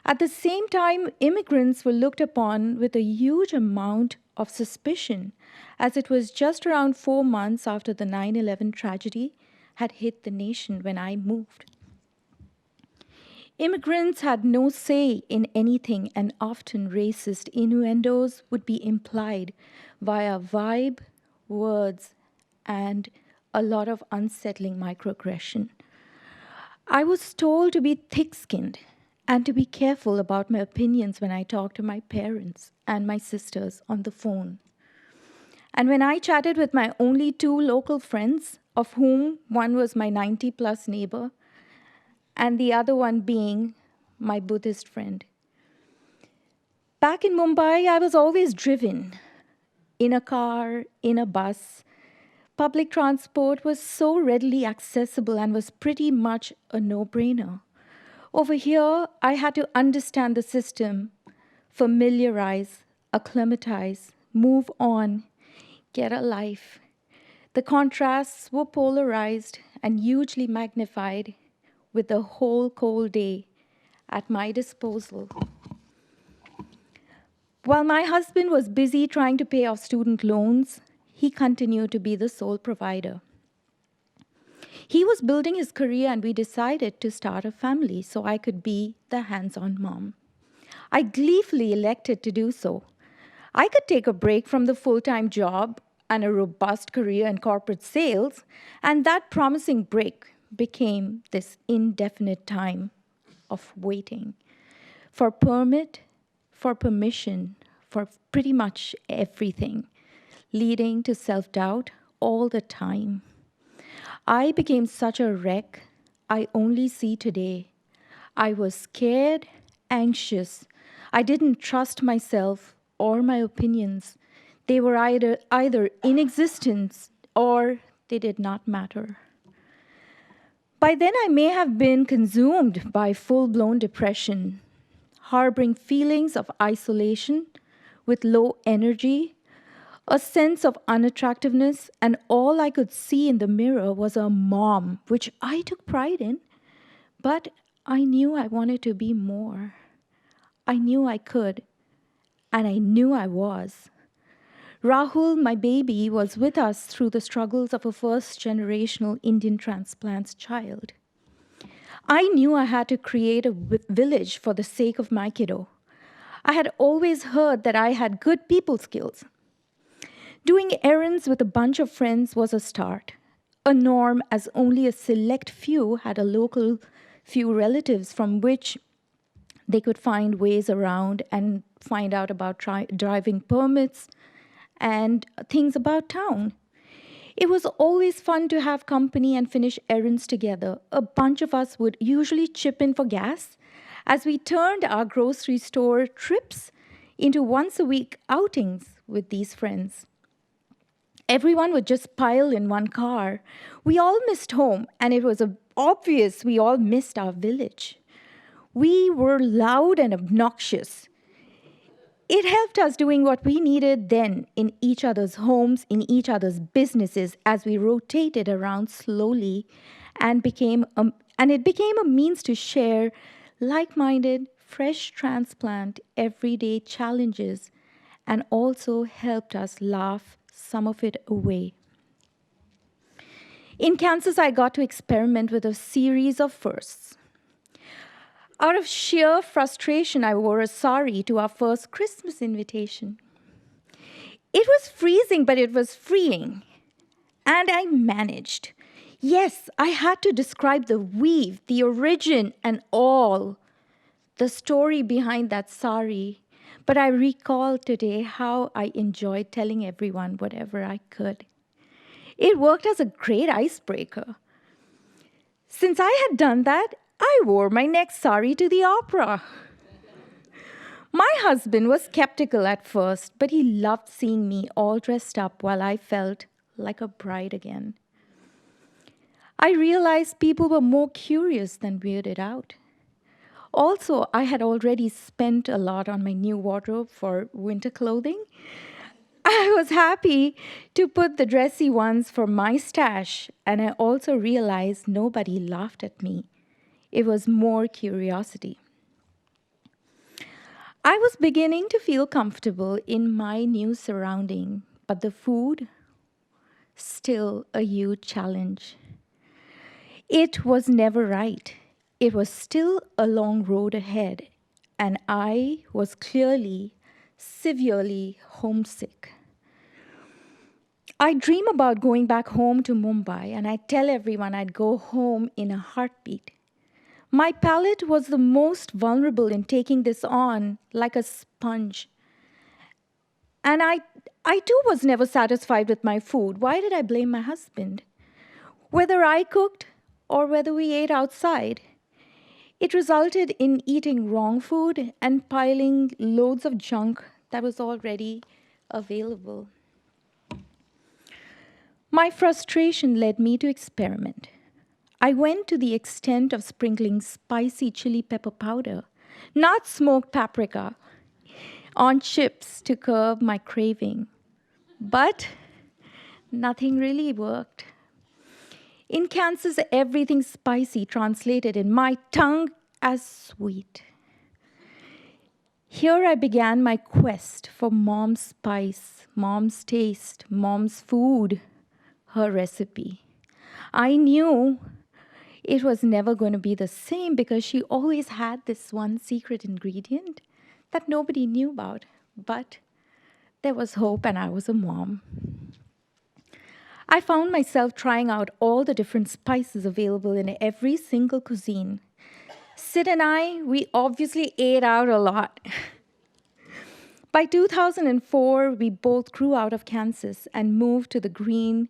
At the same time, immigrants were looked upon with a huge amount of suspicion, as it was just around 4 months after the 9/11 tragedy had hit the nation when I moved. Immigrants had no say in anything, and often racist innuendos would be implied via vibe, words, and a lot of unsettling microaggression. I was told to be thick-skinned and to be careful about my opinions when I talked to my parents and my sisters on the phone. And when I chatted with my only 2 local friends, of whom one was my 90-plus neighbor, and the other one being my Buddhist friend. Back in Mumbai, I was always driven in a car, in a bus. Public transport was so readily accessible and was pretty much a no-brainer. Over here, I had to understand the system, familiarize, acclimatize, move on, get a life. The contrasts were polarized and hugely magnified with the whole cold day at my disposal. While my husband was busy trying to pay off student loans, he continued to be the sole provider. He was building his career, and we decided to start a family so I could be the hands-on mom. I gleefully elected to do so. I could take a break from the full-time job and a robust career in corporate sales, and that promising break became this indefinite time of waiting for permit, for permission, for pretty much everything, leading to self-doubt all the time. I became such a wreck I only see today. I was scared, anxious. I didn't trust myself or my opinions. They were either in existence or they did not matter. By then, I may have been consumed by full-blown depression, harboring feelings of isolation with low energy, a sense of unattractiveness, and all I could see in the mirror was a mom, which I took pride in, but I knew I wanted to be more. I knew I could, and I knew I was. Rahul, my baby, was with us through the struggles of a first-generational Indian transplants child. I knew I had to create a village for the sake of my kiddo. I had always heard that I had good people skills. Doing errands with a bunch of friends was a start, a norm, as only a select few had a local few relatives from which they could find ways around and find out about driving permits and things about town. It was always fun to have company and finish errands together. A bunch of us would usually chip in for gas as we turned our grocery store trips into once-a-week outings with these friends. Everyone would just pile in one car. We all missed home, and it was obvious we all missed our village. We were loud and obnoxious. It helped us doing what we needed then in each other's homes, in each other's businesses, as we rotated around slowly, and it became a means to share like-minded, fresh transplant, everyday challenges, and also helped us laugh some of it away. In Kansas, I got to experiment with a series of firsts. Out of sheer frustration, I wore a sari to our first Christmas invitation. It was freezing, but it was freeing. And I managed. Yes, I had to describe the weave, the origin, and all. The story behind that sari. But I recall today how I enjoyed telling everyone whatever I could. It worked as a great icebreaker. Since I had done that, I wore my next sari to the opera. My husband was skeptical at first, but he loved seeing me all dressed up while I felt like a bride again. I realized people were more curious than weirded out. Also, I had already spent a lot on my new wardrobe for winter clothing. I was happy to put the dressy ones for my stash, and I also realized nobody laughed at me. It was more curiosity. I was beginning to feel comfortable in my new surrounding, but the food, still a huge challenge. It was never right. It was still a long road ahead, and I was clearly, severely homesick. I dream about going back home to Mumbai, and I tell everyone I'd go home in a heartbeat. My palate was the most vulnerable in taking this on like a sponge. And I too was never satisfied with my food. Why did I blame my husband? Whether I cooked or whether we ate outside, it resulted in eating wrong food and piling loads of junk that was already available. My frustration led me to experiment. I went to the extent of sprinkling spicy chili pepper powder, not smoked paprika, on chips to curb my craving. But nothing really worked. In Kansas, everything spicy translated in my tongue as sweet. Here I began my quest for mom's spice, mom's taste, mom's food, her recipe. I knew it was never going to be the same because she always had this one secret ingredient that nobody knew about. But there was hope, and I was a mom. I found myself trying out all the different spices available in every single cuisine. Sid and I, we obviously ate out a lot. By 2004, we both grew out of Kansas and moved to the green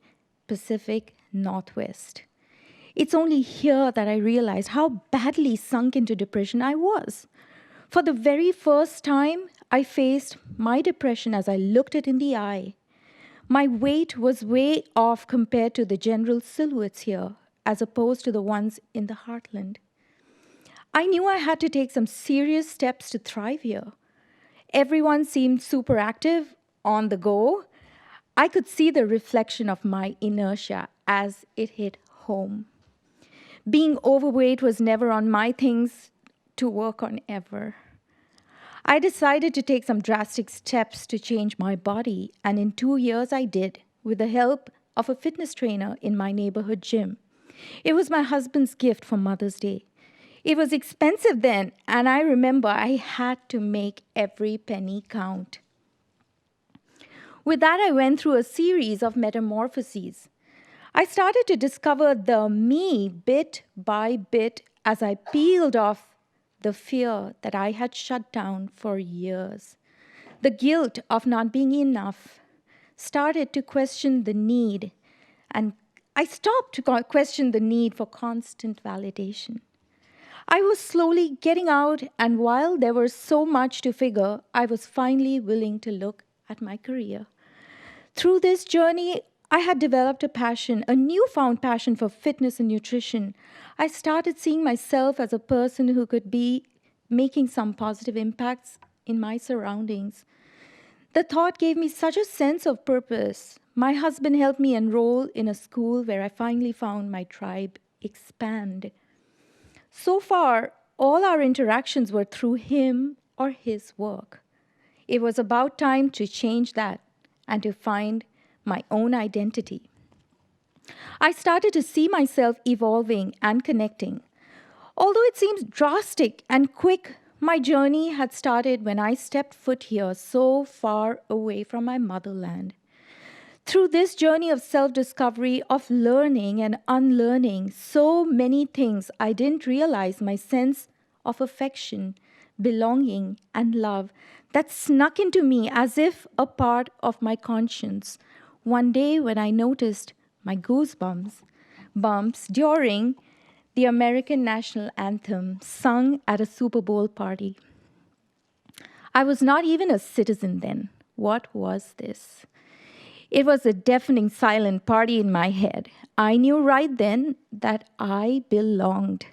Pacific Northwest. It's only here that I realized how badly sunk into depression I was. For the very first time, I faced my depression as I looked it in the eye. My weight was way off compared to the general silhouettes here, as opposed to the ones in the heartland. I knew I had to take some serious steps to thrive here. Everyone seemed super active, on the go. I could see the reflection of my inertia as it hit home. Being overweight was never on my things to work on ever. I decided to take some drastic steps to change my body, and in 2 years I did, with the help of a fitness trainer in my neighborhood gym. It was my husband's gift for Mother's Day. It was expensive then, and I remember I had to make every penny count. With that, I went through a series of metamorphoses. I started to discover the me bit by bit as I peeled off the fear that I had shut down for years. The guilt of not being enough. Started to question the need and I stopped to question the need for constant validation. I was slowly getting out, and while there was so much to figure, I was finally willing to look at my career. Through this journey, I had developed a newfound passion for fitness and nutrition. I started seeing myself as a person who could be making some positive impacts in my surroundings. The thought gave me such a sense of purpose. My husband helped me enroll in a school where I finally found my tribe expand. So far, all our interactions were through him or his work. It was about time to change that and to find my own identity. I started to see myself evolving and connecting. Although it seems drastic and quick, my journey had started when I stepped foot here so far away from my motherland. Through this journey of self-discovery, of learning and unlearning so many things, I didn't realize my sense of affection, belonging, and love that snuck into me as if a part of my conscience. One day when I noticed my bumps during the American national anthem sung at a Super Bowl party. I was not even a citizen then. What was this? It was a deafening silent party in my head. I knew right then that I belonged.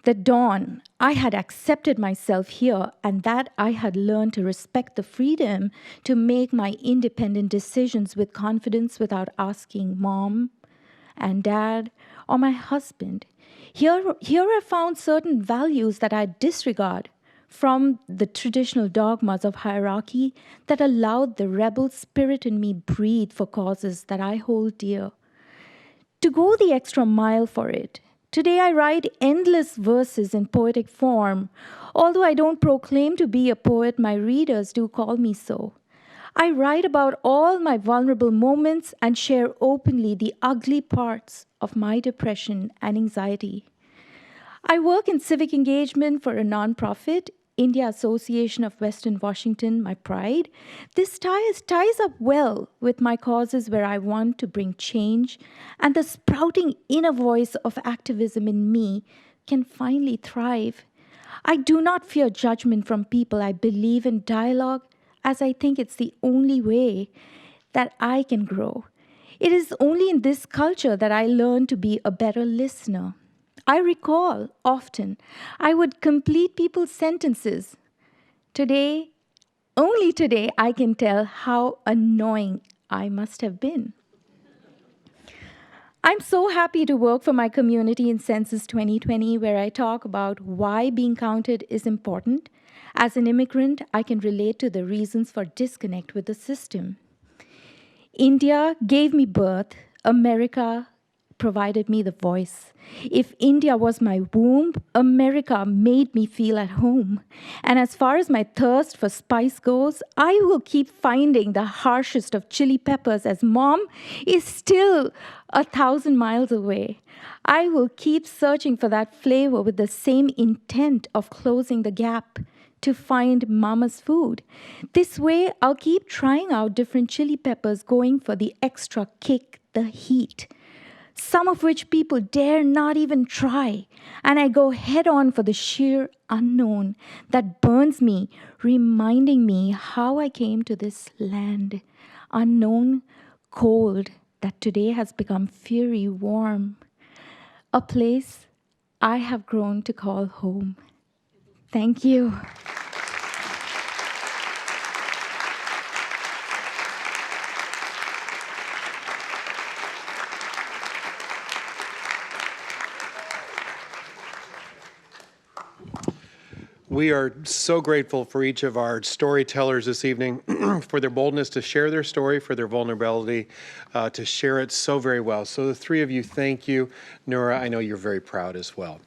The dawn, I had accepted myself here and that I had learned to respect the freedom to make my independent decisions with confidence without asking mom and dad or my husband. Here I found certain values that I disregard from the traditional dogmas of hierarchy that allowed the rebel spirit in me breathe for causes that I hold dear. To go the extra mile for it. Today I write endless verses in poetic form. Although I don't proclaim to be a poet, my readers do call me so. I write about all my vulnerable moments and share openly the ugly parts of my depression and anxiety. I work in civic engagement for a nonprofit, India Association of Western Washington, my pride. This ties up well with my causes where I want to bring change, and the sprouting inner voice of activism in me can finally thrive. I do not fear judgment from people. I believe in dialogue, as I think it's the only way that I can grow. It is only in this culture that I learn to be a better listener. I recall often I would complete people's sentences. Only today, I can tell how annoying I must have been. I'm so happy to work for my community in Census 2020, where I talk about why being counted is important. As an immigrant, I can relate to the reasons for disconnect with the system. India gave me birth. America provided me the voice. If India was my womb, America made me feel at home. And as far as my thirst for spice goes, I will keep finding the harshest of chili peppers as mom is still 1,000 miles away. I will keep searching for that flavor with the same intent of closing the gap to find mama's food. This way, I'll keep trying out different chili peppers, going for the extra kick, the heat, some of which people dare not even try. And I go head on for the sheer unknown that burns me, reminding me how I came to this land. Unknown, cold, that today has become fiery warm. A place I have grown to call home. Thank you. We are so grateful for each of our storytellers this evening for their boldness to share their story, for their vulnerability, to share it so very well. So the three of you, thank you. Noura, I know you're very proud as well.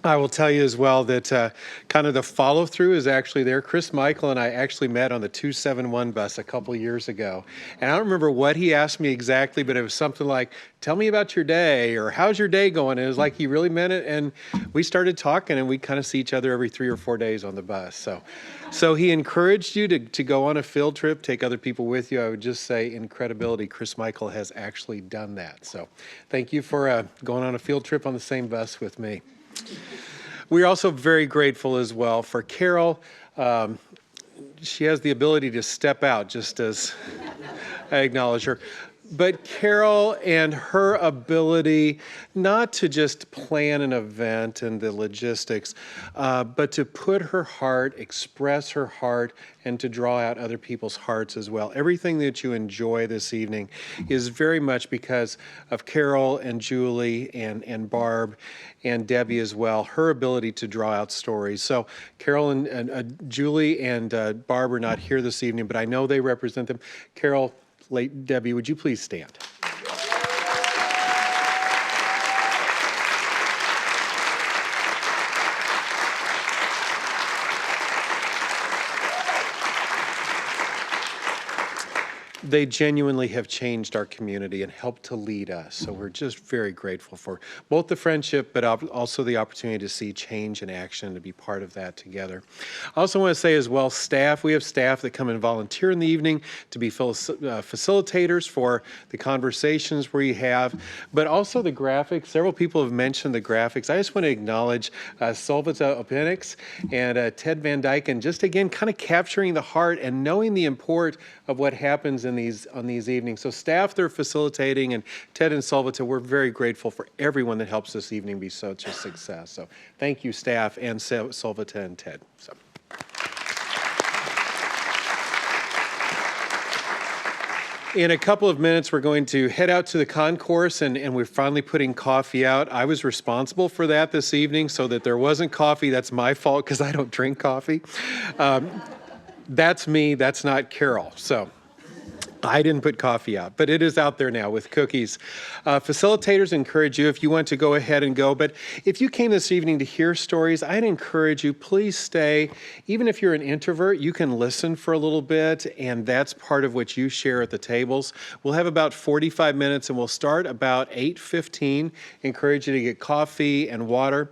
I will tell you as well that kind of the follow through is actually there. Chris Michael and I actually met on the 271 bus a couple years ago. And I don't remember what he asked me exactly, but it was something like, tell me about your day, or how's your day going? And it was like he really meant it. And we started talking, and we kind of see each other every 3 or 4 days on the bus. So he encouraged you to go on a field trip, take other people with you. I would just say, in credibility, Chris Michael has actually done that. So thank you for going on a field trip on the same bus with me. We're also very grateful as well for Carol. She has the ability to step out, just as I acknowledge her. But Carol and her ability not to just plan an event and the logistics, but to put her heart, express her heart, and to draw out other people's hearts as well. Everything that you enjoy this evening is very much because of Carol and Julie and Barb and Debbie as well, her ability to draw out stories. So Carol and Julie and Barb are not here this evening, but I know they represent them. Carol, late Debbie, would you please stand? They genuinely have changed our community and helped to lead us. So we're just very grateful for both the friendship, but also the opportunity to see change in action and to be part of that together. I also want to say as well, staff, we have staff that come and volunteer in the evening to be facilitators for the conversations we have, but also the graphics. Several people have mentioned the graphics. I just want to acknowledge Solvita Opinix and Ted Van Dyke, and just again, kind of capturing the heart and knowing the import of what happens on these evenings. So staff, they're facilitating, and Ted and Solvita, we're very grateful for everyone that helps this evening be such a success. So thank you, staff, and Solvita and Ted. So. In a couple of minutes, we're going to head out to the concourse, and we're finally putting coffee out. I was responsible for that this evening, so that there wasn't coffee. That's my fault, because I don't drink coffee. That's me, that's not Carol. So I didn't put coffee out, but it is out there now with cookies. Facilitators encourage you, if you want to go ahead and go, but if you came this evening to hear stories, I'd encourage you, please stay. Even if you're an introvert, you can listen for a little bit, and that's part of what you share at the tables. We'll have about 45 minutes, and we'll start about 8:15. Encourage you to get coffee and water.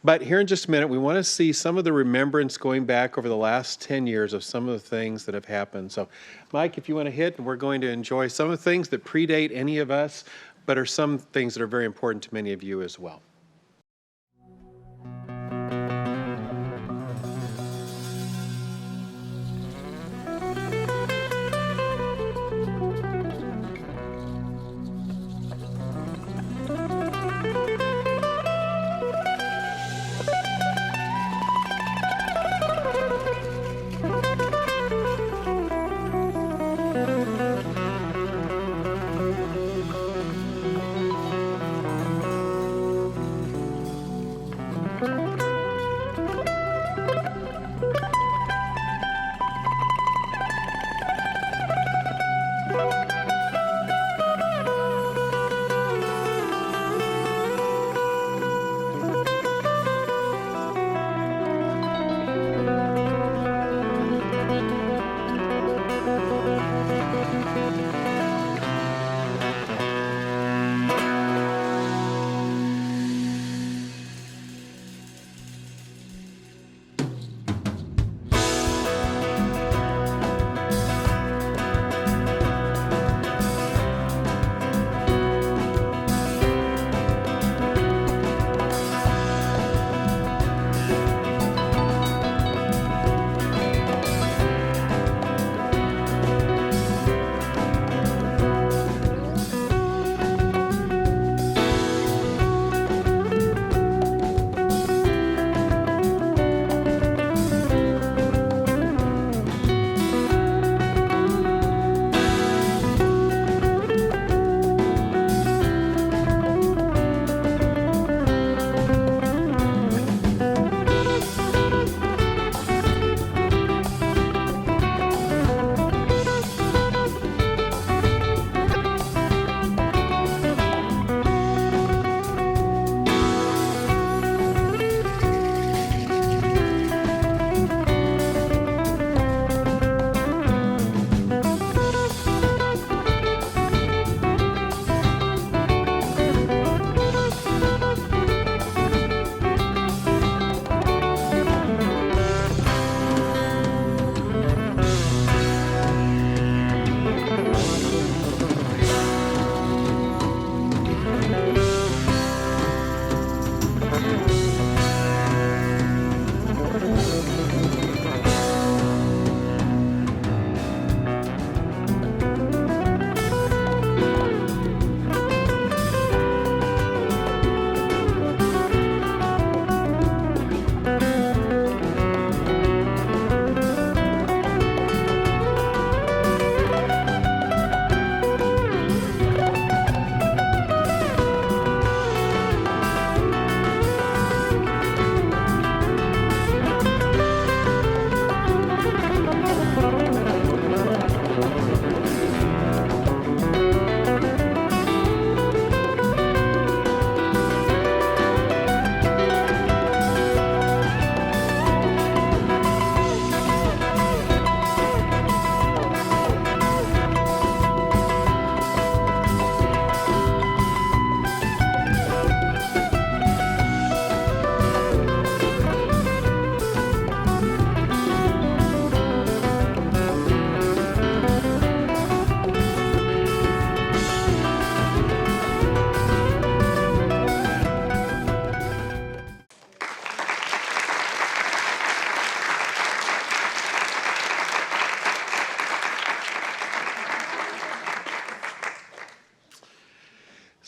But here in just a minute, we want to see some of the remembrance going back over the last 10 years of some of the things that have happened. So Mike, if you want to hit, and we're going to enjoy some of the things that predate any of us, but are some things that are very important to many of you as well.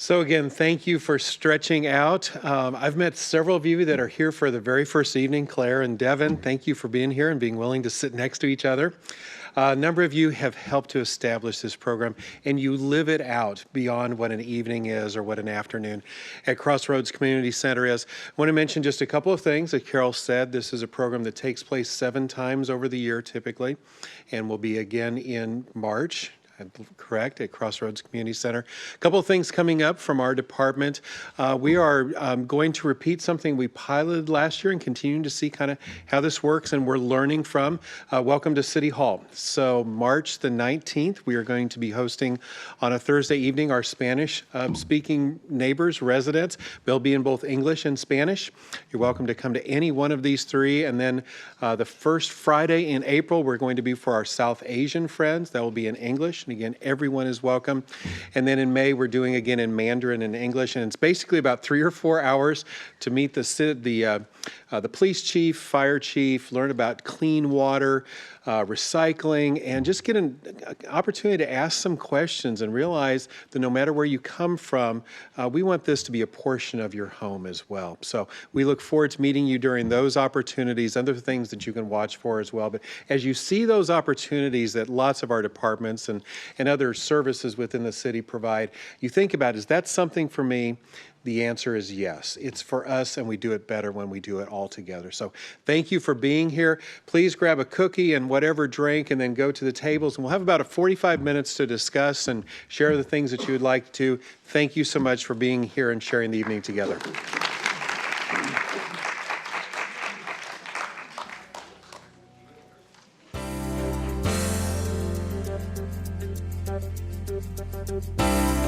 So again, thank you for stretching out. I've met several of you that are here for the very first evening. Claire and Devin, thank you for being here and being willing to sit next to each other. A number of you have helped to establish this program, and you live it out beyond what an evening is or what an afternoon at Crossroads Community Center is. I want to mention just a couple of things. As Carol said, this is a program that takes place 7 times over the year typically, and will be again in March. Correct, at Crossroads Community Center. A couple of things coming up from our department. We are going to repeat something we piloted last year and continuing to see kind of how this works, and we're learning from. Welcome to City Hall. So March the 19th, we are going to be hosting on a Thursday evening our Spanish speaking neighbors, residents. They'll be in both English and Spanish. You're welcome to come to any one of these 3. And then the first Friday in April, we're going to be for our South Asian friends. That will be in English. And again, everyone is welcome. And then in May, we're doing again in Mandarin and English. And it's basically about 3 or 4 hours to meet the police chief, fire chief, learn about clean water, recycling, and just get an opportunity to ask some questions and realize that no matter where you come from, we want this to be a portion of your home as well. So we look forward to meeting you during those opportunities, other things that you can watch for as well. But as you see those opportunities that lots of our departments and other services within the city provide, you think about, is that something for me? The answer is yes. It's for us, and we do it better when we do it all together. So thank you for being here. Please grab a cookie and whatever drink, and then go to the tables. And we'll have about 45 minutes to discuss and share the things that you would like to. Thank you so much for being here and sharing the evening together. Thank you.